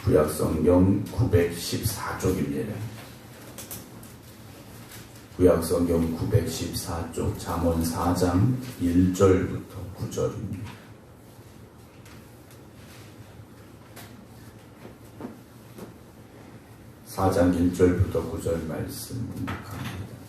구약성경 914쪽입니다. 구약성경 914쪽 잠언 4장 1절부터 9절입니다. 4장 1절부터 9절 말씀 갑니다.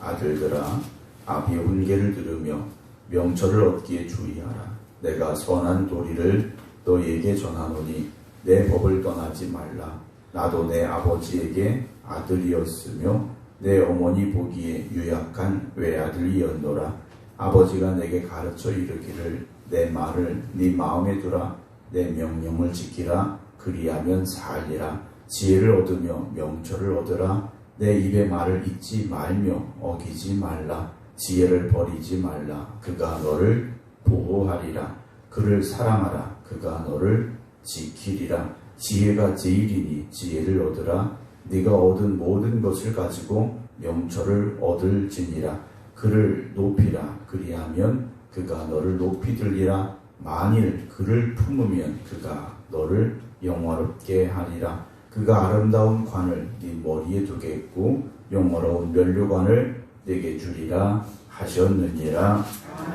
아들들아, 아비의 훈계를 들으며 명철을 얻기에 주의하라. 내가 선한 도리를 너에게 전하노니 내 법을 떠나지 말라. 나도 내 아버지에게 아들이었으며 내 어머니 보기에 유약한 외아들이었노라. 아버지가 내게 가르쳐 이르기를 내 말을 네 마음에 두라. 내 명령을 지키라. 그리하면 살리라. 지혜를 얻으며 명철을 얻으라. 내 입의 말을 잊지 말며 어기지 말라. 지혜를 버리지 말라. 그가 너를 보호하리라. 그를 사랑하라. 그가 너를 지키리라. 지혜가 제일이니 지혜를 얻으라. 네가 얻은 모든 것을 가지고 명철을 얻을지니라. 그를 높이라. 그리하면 그가 너를 높이 들리라. 만일 그를 품으면 그가 너를 영화롭게 하리라. 그가 아름다운 관을 네 머리에 두겠고 영화로운 면류관을 내게 주리라 하셨느니라.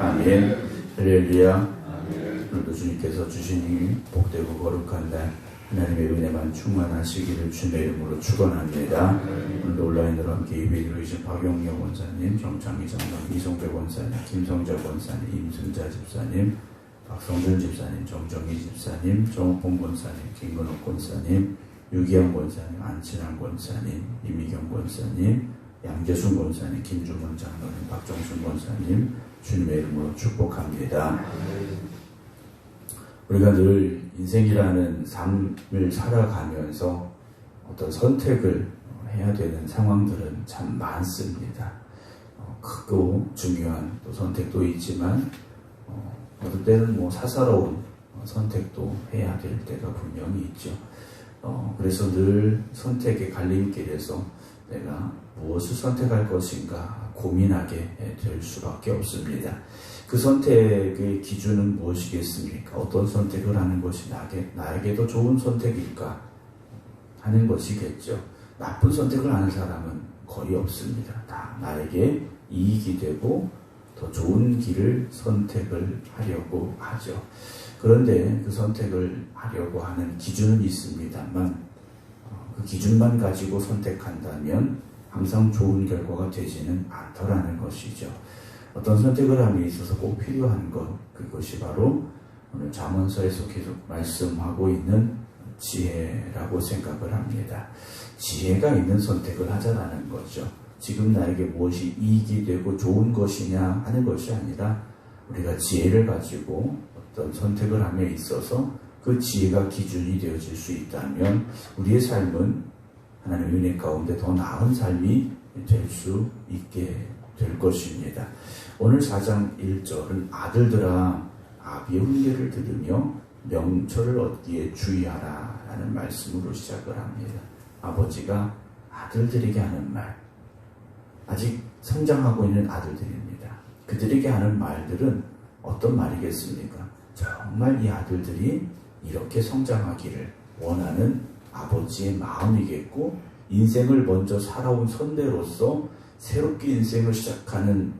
아멘. 할렐루야. 오늘도 주님께서 주시니 복되고 거룩한 날 하나님의 은혜만 충만하시기를 주님의 이름으로 축원합니다. 오늘도 온라인으로 함께 예배 드리신 박용영 원사님, 정창희 장로님, 이성배 원사님, 김성재 원사님, 임순자 집사님, 박성준 집사님, 정정희 집사님, 정옥봉 권사님, 김건욱 권사님, 유기영 권사님, 안친환 권사님, 이미경 권사님, 양재순 권사님, 김주문 장로님, 박정순 권사님, 주님의 이름으로 축복합니다. 우리가 늘 인생이라는 삶을 살아가면서 어떤 선택을 해야 되는 상황들은 참 많습니다. 크고 중요한 또 선택도 있지만 어떨 때는 사사로운 선택도 해야 될 때가 분명히 있죠. 그래서 늘 선택의 갈림길에서 내가 무엇을 선택할 것인가 고민하게 될 수밖에 없습니다. 그 선택의 기준은 무엇이겠습니까? 어떤 선택을 하는 것이 나에게도 좋은 선택일까 하는 것이겠죠. 나쁜 선택을 하는 사람은 거의 없습니다. 다 나에게 이익이 되고 더 좋은 길을 선택을 하려고 하죠. 그런데 그 선택을 하려고 하는 기준은 있습니다만 그 기준만 가지고 선택한다면 항상 좋은 결과가 되지는 않더라는 것이죠. 어떤 선택을 함에 있어서 꼭 필요한 것, 그것이 바로 오늘 잠언서에서 계속 말씀하고 있는 지혜라고 생각을 합니다. 지혜가 있는 선택을 하자라는 거죠. 지금 나에게 무엇이 이익이 되고 좋은 것이냐 하는 것이 아니라 우리가 지혜를 가지고 어떤 선택을 함에 있어서 그 지혜가 기준이 되어질 수 있다면 우리의 삶은 하나님의 은혜 가운데 더 나은 삶이 될 수 있게 될 것입니다. 오늘 4장 1절은 아들들아 아비의 훈계를 들으며 명철을 얻기에 주의하라 라는 말씀으로 시작을 합니다. 아버지가 아들들에게 하는 말, 아직 성장하고 있는 아들들입니다. 그들에게 하는 말들은 어떤 말이겠습니까? 정말 이 아들들이 이렇게 성장하기를 원하는 아버지의 마음이겠고 인생을 먼저 살아온 선배로서 새롭게 인생을 시작하는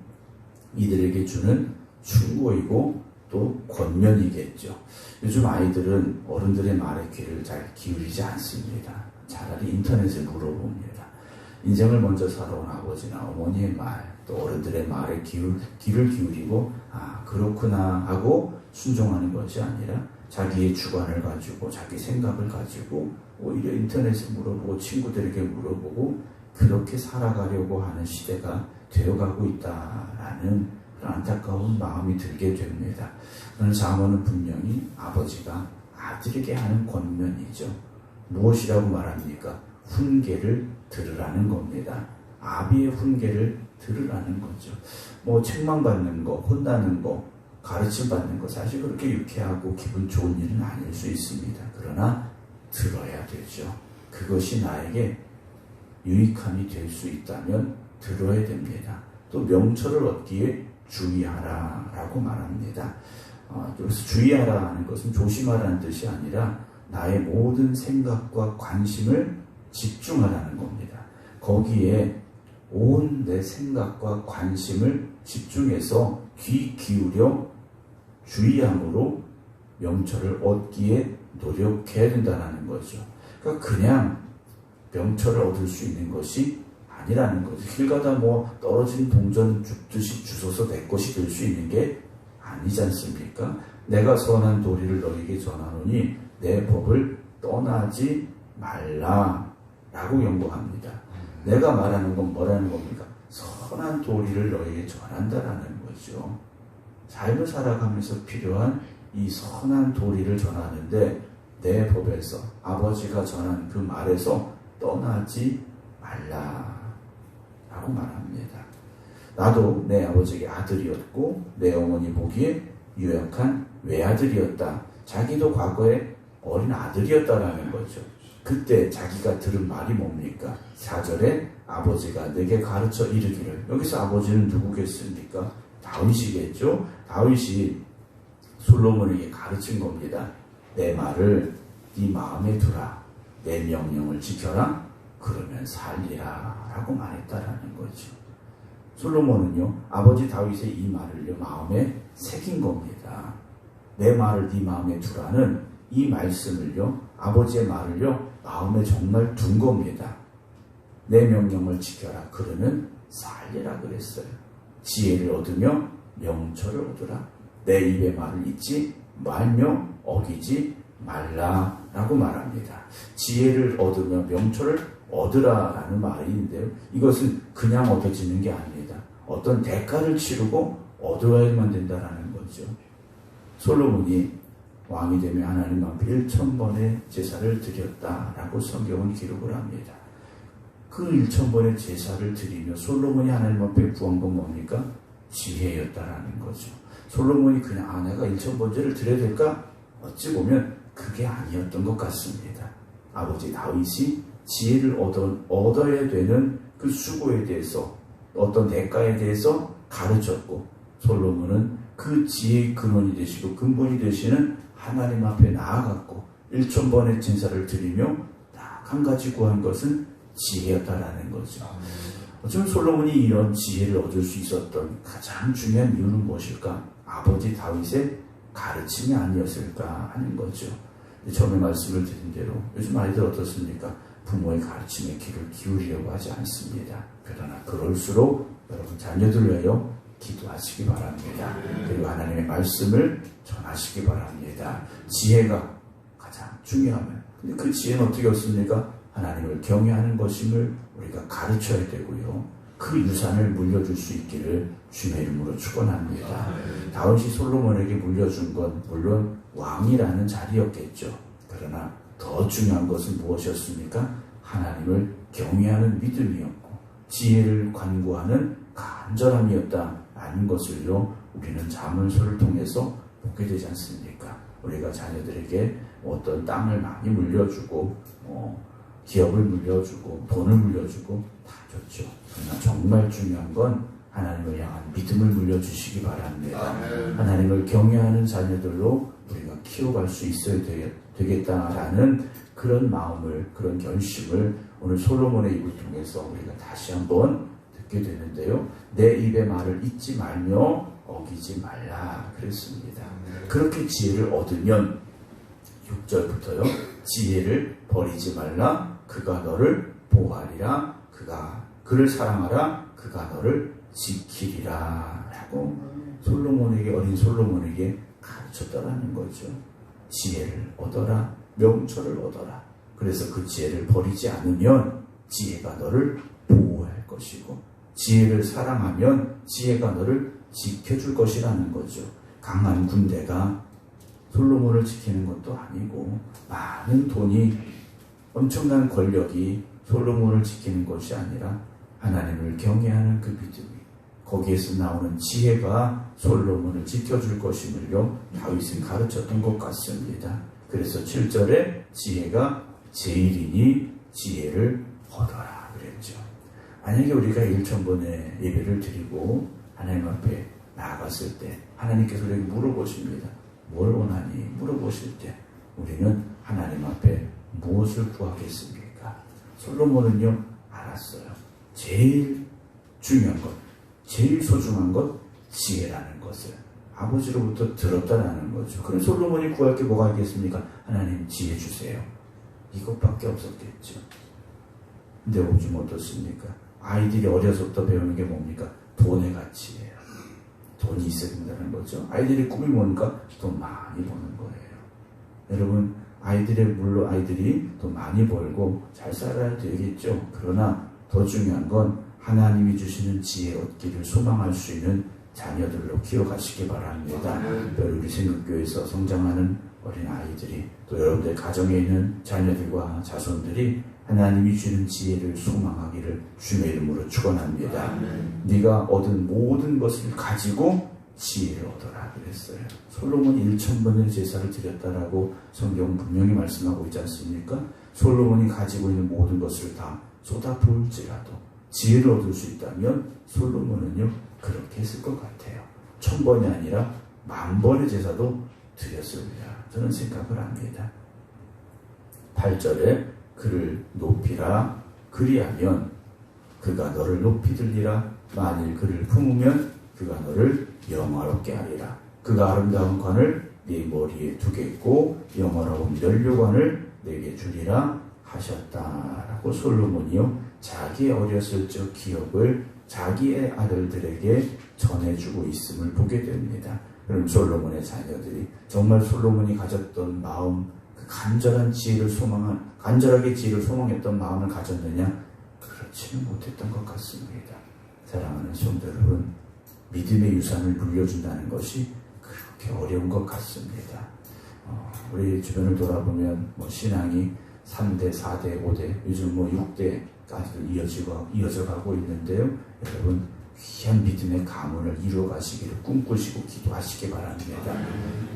이들에게 주는 충고이고 또 권면이겠죠. 요즘 아이들은 어른들의 말에 귀를 잘 기울이지 않습니다. 차라리 인터넷에 물어봅니다. 인생을 먼저 살아온 아버지나 어머니의 말, 또 어른들의 말에 귀를 기울이고 그렇구나 하고 순종하는 것이 아니라 자기의 주관을 가지고 자기 생각을 가지고 오히려 인터넷에 물어보고 친구들에게 물어보고 그렇게 살아가려고 하는 시대가 되어가고 있다라는 그런 안타까운 마음이 들게 됩니다. 그런 잠언은 분명히 아버지가 아들에게 하는 권면이죠. 무엇이라고 말합니까? 훈계를 들으라는 겁니다. 아비의 훈계를 들으라는 거죠. 책망 받는 거, 혼나는 거, 가르침 받는 거 사실 그렇게 유쾌하고 기분 좋은 일은 아닐 수 있습니다. 그러나 들어야 되죠. 그것이 나에게 유익함이 될 수 있다면 들어야 됩니다. 또 명철을 얻기에 주의하라 라고 말합니다. 여기서 주의하라 하는 것은 조심하라는 뜻이 아니라 나의 모든 생각과 관심을 집중하라는 겁니다. 거기에 온 내 생각과 관심을 집중해서 귀 기울여 주의함으로 명철을 얻기에 노력해야 된다는 거죠. 그러니까 그냥 명철을 얻을 수 있는 것이 아니라는 거죠. 길 가다 떨어진 동전 줍듯이 주워서 내 것이 될 수 있는 게 아니지 않습니까? 내가 선한 도리를 너에게 전하노니 내 법을 떠나지 말라 라고 연구합니다. 내가 말하는 건 뭐라는 겁니까? 선한 도리를 너에게 전한다라는 거죠. 삶을 살아가면서 필요한 이 선한 도리를 전하는데 내 법에서 아버지가 전한 그 말에서 떠나지 말라 라고 말합니다. 나도 내 아버지에게 아들이었고 내 어머니 보기에 유약한 외아들이었다. 자기도 과거에 어린 아들이었다라는 거죠. 그때 자기가 들은 말이 뭡니까? 4절에 아버지가 내게 가르쳐 이르기를. 여기서 아버지는 누구겠습니까? 다윗이겠죠. 다윗이 솔로몬에게 가르친 겁니다. 내 말을 네 마음에 두라. 내 명령을 지켜라. 그러면 살리라 라고 말했다라는 거죠. 솔로몬은요, 아버지 다윗의 이 말을요 마음에 새긴 겁니다. 내 말을 네 마음에 두라는 이 말씀을요, 아버지의 말을요 마음에 정말 둔 겁니다. 내 명령을 지켜라. 그러면 살리라 그랬어요. 지혜를 얻으며 명철을 얻으라. 내 입의 말을 잊지 말며 어기지 말라 라고 말합니다. 지혜를 얻으며 명철을 얻으라라는 말이 있는데요. 이것은 그냥 얻어지는 게 아닙니다. 어떤 대가를 치르고 얻어야만 된다라는 거죠. 솔로몬이 왕이 되며 하나님 앞에 1000번의 제사를 드렸다라고 성경은 기록을 합니다. 그 1000번의 제사를 드리며 솔로몬이 하나님 앞에 구한 건 뭡니까? 지혜였다라는 거죠. 솔로몬이 그냥 내가 1000번제를 드려야 될까? 어찌 보면 그게 아니었던 것 같습니다. 아버지 다윗이 지혜를 얻어야 되는 그 수고에 대해서 어떤 대가에 대해서 가르쳤고, 솔로몬은 그 지혜의 근원이 되시고 근본이 되시는 하나님 앞에 나아갔고 1000번의 제사를 드리며 딱 한 가지 구한 것은 지혜였다라는 거죠. 어쩌면 솔로몬이 이런 지혜를 얻을 수 있었던 가장 중요한 이유는 무엇일까? 아버지 다윗의 가르침이 아니었을까 하는 거죠. 처음에 말씀을 드린 대로 요즘 아이들 어떻습니까? 부모의 가르침에 귀를 기울이려고 하지 않습니다. 그러나 그럴수록 여러분 자녀들 위하여 기도하시기 바랍니다. 그리고 하나님의 말씀을 전하시기 바랍니다. 지혜가 가장 중요하면, 근데 그 지혜는 어떻게 얻습니까? 하나님을 경외하는 것임을 우리가 가르쳐야 되고요. 그 유산을 물려줄 수 있기를 주님의 이름으로 축원합니다. 다윗이 솔로몬에게 물려준 건 물론 왕이라는 자리였겠죠. 그러나 더 중요한 것은 무엇이었습니까? 하나님을 경외하는 믿음이었고 지혜를 관구하는 간절함이었다라는 것을요 우리는 자문서를 통해서 보게 되지 않습니까? 우리가 자녀들에게 어떤 땅을 많이 물려주고 기업을 물려주고 돈을 물려주고 다 좋죠. 그러나 정말 중요한 건 하나님을 향한 믿음을 물려주시기 바랍니다. 하나님을 경외하는 자녀들로 우리가 키워갈 수 있어야 되겠다라는 그런 마음을, 그런 결심을 오늘 솔로몬의 입을 통해서 우리가 다시 한번 듣게 되는데요. 내 입의 말을 잊지 말며 어기지 말라 그랬습니다. 그렇게 지혜를 얻으면 6절부터요. 지혜를 버리지 말라. 그가 너를 보호하리라. 그를 사랑하라. 그가 너를 지키리라. 라고 어린 솔로몬에게 가르쳤다라는 거죠. 지혜를 얻어라. 명철을 얻어라. 그래서 그 지혜를 버리지 않으면 지혜가 너를 보호할 것이고 지혜를 사랑하면 지혜가 너를 지켜줄 것이라는 거죠. 강한 군대가 솔로몬을 지키는 것도 아니고 많은 돈이, 엄청난 권력이 솔로몬을 지키는 것이 아니라 하나님을 경외하는 그 믿음이, 거기에서 나오는 지혜가 솔로몬을 지켜줄 것임을요 다윗은 가르쳤던 것 같습니다. 그래서 7절에 지혜가 제일이니 지혜를 얻어라 그랬죠. 만약에 우리가 1000번의 예배를 드리고 하나님 앞에 나아갔을 때 하나님께서 우리에게 물어보십니다. 뭘 원하니? 물어보실 때 우리는 하나님 앞에 무엇을 구하겠습니까? 솔로몬은요, 알았어요. 제일 중요한 것, 제일 소중한 것, 지혜라는 것을 아버지로부터 들었다라는 거죠. 그럼 솔로몬이 구할 게 뭐가 있겠습니까? 하나님 지혜 주세요. 이것밖에 없었겠죠. 근데 요즘 어떻습니까? 아이들이 어려서부터 배우는 게 뭡니까? 돈의 가치예요. 돈이 있어야 된다는 거죠. 아이들의 꿈이 뭔가? 돈 많이 버는 거예요. 여러분, 물론 아이들이 돈 많이 벌고 잘 살아야 되겠죠. 그러나 더 중요한 건 하나님이 주시는 지혜 얻기를 소망할 수 있는 자녀들로 키워가시기 바랍니다. 우리 생각교회에서 성장하는 어린 아이들이, 또 여러분들 가정에 있는 자녀들과 자손들이 하나님이 주는 지혜를 소망하기를 주의 이름으로 축원합니다. 네가 얻은 모든 것을 가지고 지혜를 얻어라 그랬어요. 솔로몬이 1000번의 제사를 드렸다라고 성경 분명히 말씀하고 있지 않습니까? 솔로몬이 가지고 있는 모든 것을 다 쏟아부을지라도 지혜를 얻을 수 있다면 솔로몬은요, 그렇게 했을 것 같아요. 1000번이 아니라 10,000번의 제사도 드렸습니다. 저는 생각을 합니다. 8절에 그를 높이라, 그리하면 그가 너를 높이 들리라. 만일 그를 품으면 그가 너를 영화롭게 하리라. 그가 아름다운 관을 네 머리에 두겠고 영화로운 면류관을 내게 주리라 하셨다라고 솔로몬이요, 자기의 어렸을 적 기억을 자기의 아들들에게 전해주고 있음을 보게 됩니다. 그럼 솔로몬의 자녀들이 정말 솔로몬이 가졌던 마음, 그 간절하게 지혜를 소망했던 마음을 가졌느냐? 그렇지는 못했던 것 같습니다. 사랑하는 성도 여러분, 믿음의 유산을 물려준다는 것이 그렇게 어려운 것 같습니다. 우리 주변을 돌아보면 신앙이 3대, 4대, 5대, 요즘 6대까지 이어져가고 있는데요. 여러분, 귀한 믿음의 가문을 이루어 가시기를 꿈꾸시고 기도하시기 바랍니다.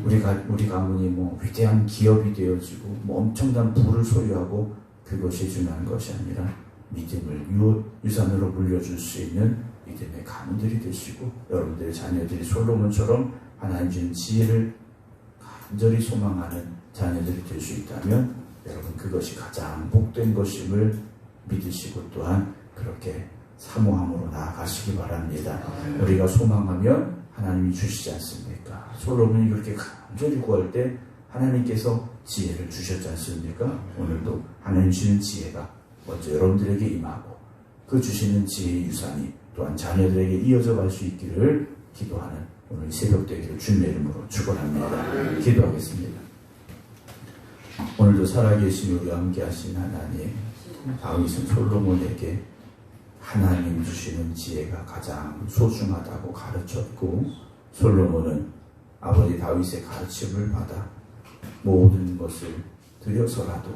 우리 가문이 위대한 기업이 되어지고 엄청난 부를 소유하고 그것이 중요한 것이 아니라 믿음을 유산으로 물려줄 수 있는 믿음의 가문들이 되시고, 여러분들의 자녀들이 솔로몬처럼 하나님 주는 지혜를 간절히 소망하는 자녀들이 될 수 있다면 여러분, 그것이 가장 복된 것임을 믿으시고 또한 그렇게 사모함으로 나아가시기 바랍니다. 우리가 소망하면 하나님이 주시지 않습니까? 솔로몬이 그렇게 간절히 구할 때 하나님께서 지혜를 주셨지 않습니까? 오늘도 하나님 주시는 지혜가 먼저 여러분들에게 임하고 그 주시는 지혜의 유산이 또한 자녀들에게 이어져 갈 수 있기를 기도하는 오늘 새벽 되기를 주님의 이름으로 축원합니다. 기도하겠습니다. 오늘도 살아계신 우리와 함께 하신 하나님, 다윗은 솔로몬에게 하나님 주시는 지혜가 가장 소중하다고 가르쳤고, 솔로몬은 아버지 다윗의 가르침을 받아 모든 것을 들여서라도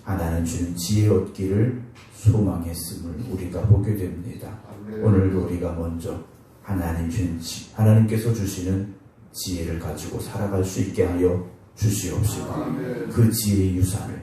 하나님 주는 지혜 얻기를 소망했음을 우리가 보게 됩니다. 오늘도 우리가 먼저 하나님께서 주시는 지혜를 가지고 살아갈 수 있게 하여 주시옵시고, 그 지혜의 유산을,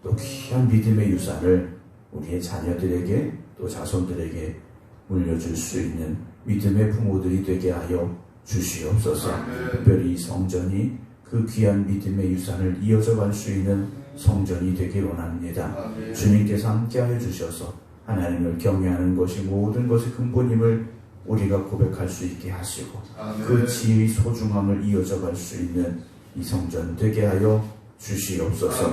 또 귀한 믿음의 유산을 우리의 자녀들에게 또 자손들에게 물려줄 수 있는 믿음의 부모들이 되게 하여 주시옵소서. 특별히 이 성전이 그 귀한 믿음의 유산을 이어져 갈 수 있는 성전이 되길 원합니다. 주님께서 함께하여 주셔서 하나님을 경외하는 것이 모든 것의 근본임을 우리가 고백할 수 있게 하시고, 그 지혜의 소중함을 이어져 갈 수 있는 이 성전 되게 하여 주시옵소서.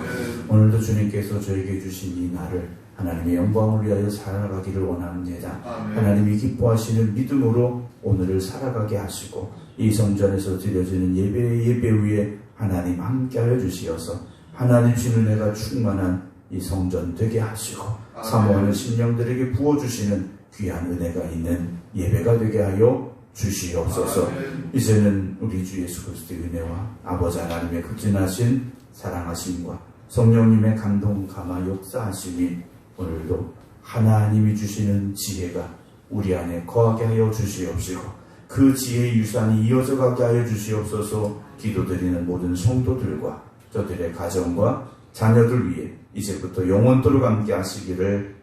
오늘도 주님께서 저에게 주신 이 날을 하나님의 영광을 위하여 살아가기를 원합니다. 하나님이 기뻐하시는 믿음으로 오늘을 살아가게 하시고, 이 성전에서 드려지는 예배 위에 하나님 함께하여 주시어서 하나님 주시는 은혜가 충만한 이 성전 되게 하시고, 사모하는 심령들에게 부어주시는 귀한 은혜가 있는 예배가 되게 하여 주시옵소서. 이제는 우리 주 예수 그리스도의 은혜와 아버지 하나님의 극진하신 사랑하심과 성령님의 감동 감화 역사하심이 오늘도 하나님이 주시는 지혜가 우리 안에 거하게 하여 주시옵시고, 그 지혜의 유산이 이어져 가게 하여 주시옵소서. 기도드리는 모든 성도들과 저들의 가정과 자녀들 위해 이제부터 영원토록 함께 하시기를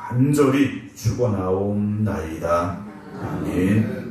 간절히 축원하옵나이다. 아멘.